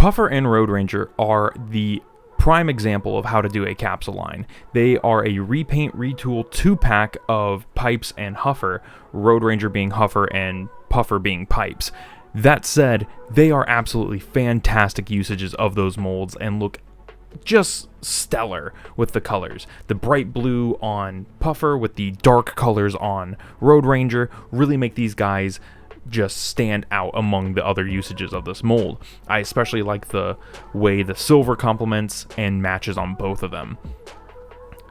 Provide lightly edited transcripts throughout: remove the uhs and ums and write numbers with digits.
Puffer and Road Ranger are the prime example of how to do a capsule line. They are a repaint retool 2-pack of pipes and Huffer, Road Ranger being Huffer and Puffer being pipes. That said, they are absolutely fantastic usages of those molds and look just stellar with the colors. The bright blue on Puffer with the dark colors on Road Ranger really make these guys just stand out among the other usages of this mold. I especially like the way the silver complements and matches on both of them.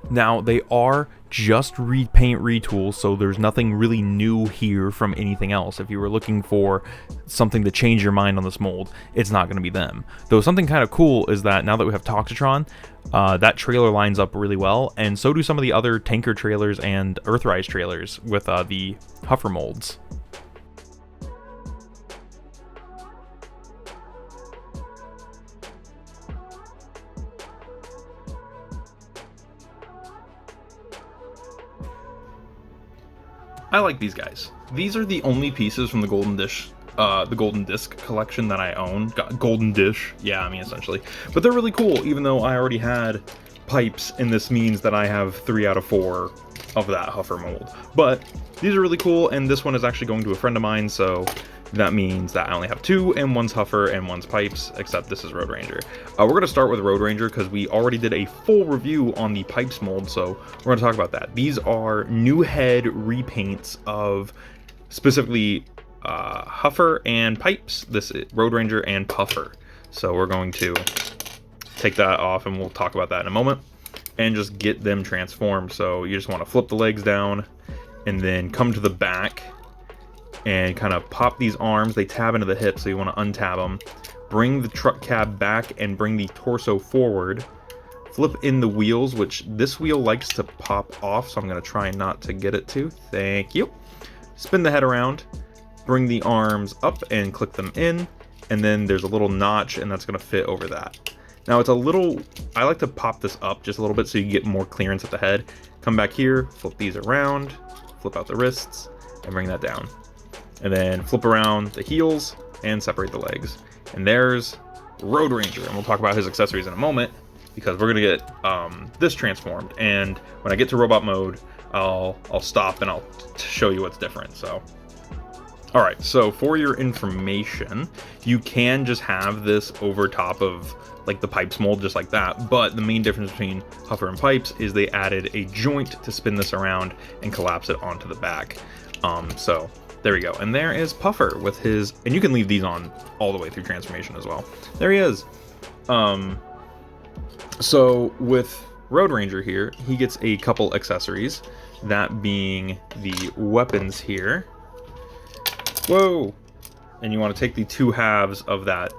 Now, they are just repaint retools, so there's nothing really new here from anything else. If you were looking for something to change your mind on this mold, it's not going to be them. Though something kind of cool is that now that we have Toxitron, that trailer lines up really well, and so do some of the other tanker trailers and Earthrise trailers with the Huffer molds. I like these guys. These are the only pieces from the Golden Disc collection that I own. Golden Dish, yeah, I mean essentially. But they're really cool, even though I already had pipes, and this means that I have 3 out of 4 of that Huffer mold. But these are really cool, and this one is actually going to a friend of mine, so that means that I only have 2, and one's Huffer and one's pipes, except this is Road Ranger. We're going to start with Road Ranger because we already did a full review on the pipes mold, so we're going to talk about that. These are new head repaints of specifically Huffer and pipes. This is Road Ranger and Puffer. So we're going to take that off, and we'll talk about that in a moment, and just get them transformed. So you just want to flip the legs down, and then come to the back, and kind of pop these arms. They tab into the hips, so you want to untab them. Bring the truck cab back and bring the torso forward. Flip in the wheels, which this wheel likes to pop off, so I'm going to try not to get it to. Thank you. Spin the head around. Bring the arms up and click them in. And then there's a little notch, and that's going to fit over that. Now it's a little, I like to pop this up just a little bit so you get more clearance at the head. Come back here, flip these around, flip out the wrists, and bring that down. And then flip around the heels and separate the legs. And there's Road Ranger, and we'll talk about his accessories in a moment, because we're gonna get this transformed. And when I get to robot mode, I'll stop and I'll show you what's different. So, all right. So for your information, you can just have this over top of like the pipes mold, just like that. But the main difference between Huffer and pipes is they added a joint to spin this around and collapse it onto the back. So there we go. And there is Puffer with his, and you can leave these on all the way through transformation as well. There he is. So with Road Ranger here, he gets a couple accessories, that being the weapons here. Whoa! And you want to take the 2 halves of that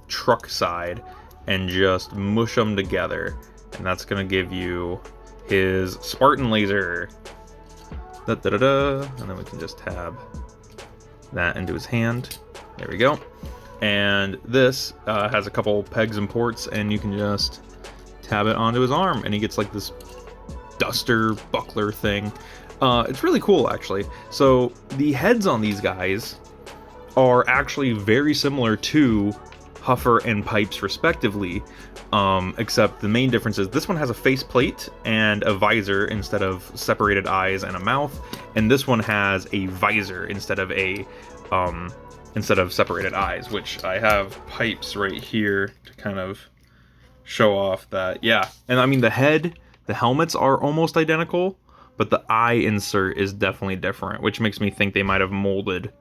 truck side and just mush them together. And that's going to give you his Spartan laser. And then we can just tab that into his hand. There we go. And this has a couple pegs and ports, and you can just tab it onto his arm, and he gets like this duster buckler thing. It's really cool, actually. So the heads on these guys are actually very similar to Huffer and pipes respectively, except the main difference is this one has a faceplate and a visor instead of separated eyes and a mouth, and this one has a visor instead of separated eyes, which I have pipes right here to kind of show off that, yeah. And I mean, the helmets are almost identical, but the eye insert is definitely different, which makes me think they might have molded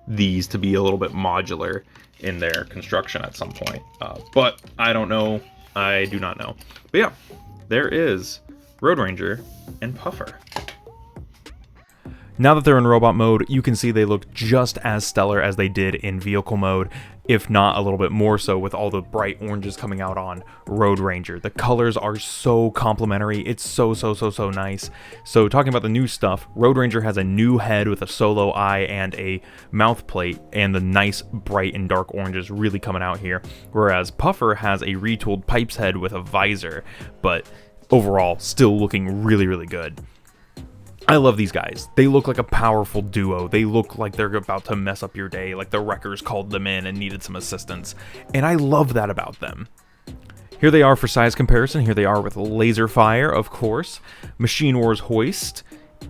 these to be a little bit modular in their construction at some point. But I don't know. I do not know. But yeah, there is Road Ranger and Puffer. Now that they're in robot mode, you can see they look just as stellar as they did in vehicle mode, if not a little bit more so, with all the bright oranges coming out on Road Ranger. The colors are so complementary. It's so nice. So talking about the new stuff, Road Ranger has a new head with a solo eye and a mouth plate, and the nice bright and dark oranges really coming out here. Whereas Puffer has a retooled pipes head with a visor, but overall still looking really good. I love these guys. They look like a powerful duo. They look like they're about to mess up your day, like the wreckers called them in and needed some assistance. And I love that about them. Here they are for size comparison. Here they are with laser fire, of course, Machine Wars Hoist,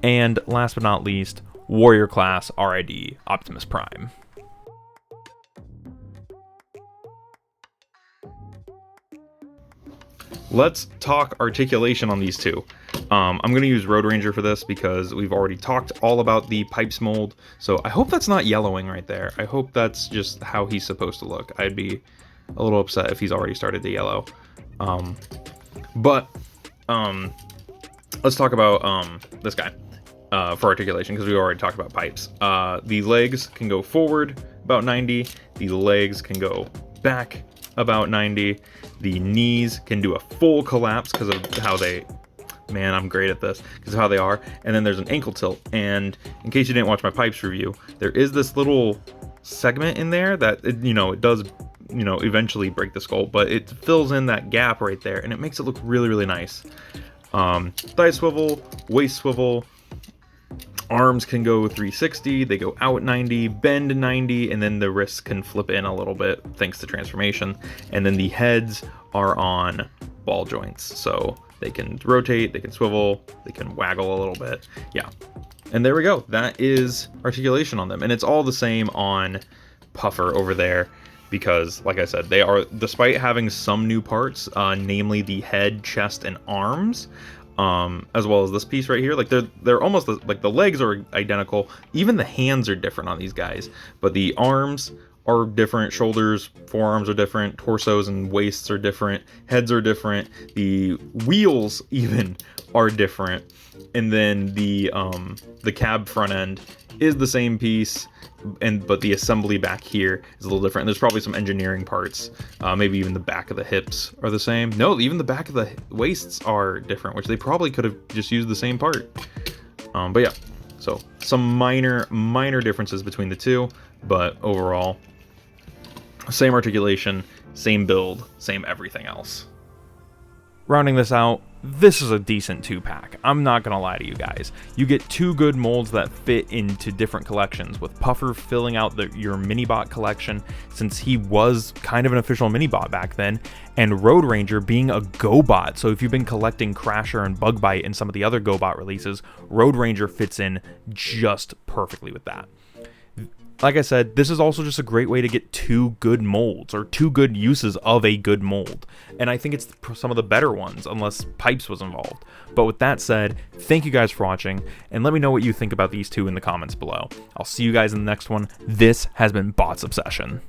and last but not least, Warrior Class RID Optimus Prime. Let's talk articulation on these two. I'm going to use Road Ranger for this because we've already talked all about the pipes mold. So I hope that's not yellowing right there. I hope that's just how he's supposed to look. I'd be a little upset if he's already started to yellow. Let's talk about this guy for articulation, because we already talked about pipes. The legs can go forward about 90. The legs can go back about 90. The knees can do a full collapse because of how they... Man, I'm great at this because of how they are. And then there's an ankle tilt. And in case you didn't watch my pipes review, there is this little segment in there that, it does, eventually break the sculpt, but it fills in that gap right there and it makes it look really, really nice. Thigh swivel, waist swivel, arms can go 360, they go out 90, bend 90, and then the wrists can flip in a little bit thanks to transformation. And then the heads are on ball joints, so they can rotate, they can swivel, they can waggle a little bit. Yeah. And there we go. That is articulation on them. And it's all the same on Puffer over there because, like I said, they are, despite having some new parts, namely the head, chest, and arms, as well as this piece right here, like they're almost like the legs are identical. Even the hands are different on these guys, but the arms are different, shoulders, forearms are different, torsos and waists are different, heads are different, the wheels even are different, and then the cab front end is the same piece, but the assembly back here is a little different. And there's probably some engineering parts, maybe even the back of the hips are the same. No, even the back of the waists are different, which they probably could have just used the same part. But yeah, so some minor differences between the two, but overall, same articulation, same build, same everything else. Rounding this out, this is a decent 2-pack. I'm not gonna lie to you guys. You get 2 good molds that fit into different collections, with Puffer filling out your Minibot collection, since he was kind of an official Minibot back then, and Road Ranger being a GoBot. So if you've been collecting Crasher and Bug Bite and some of the other GoBot releases, Road Ranger fits in just perfectly with that. Like I said, this is also just a great way to get 2 good molds, or 2 good uses of a good mold. And I think it's some of the better ones, unless Pipes was involved. But with that said, thank you guys for watching, and let me know what you think about these two in the comments below. I'll see you guys in the next one. This has been Bots Obsession.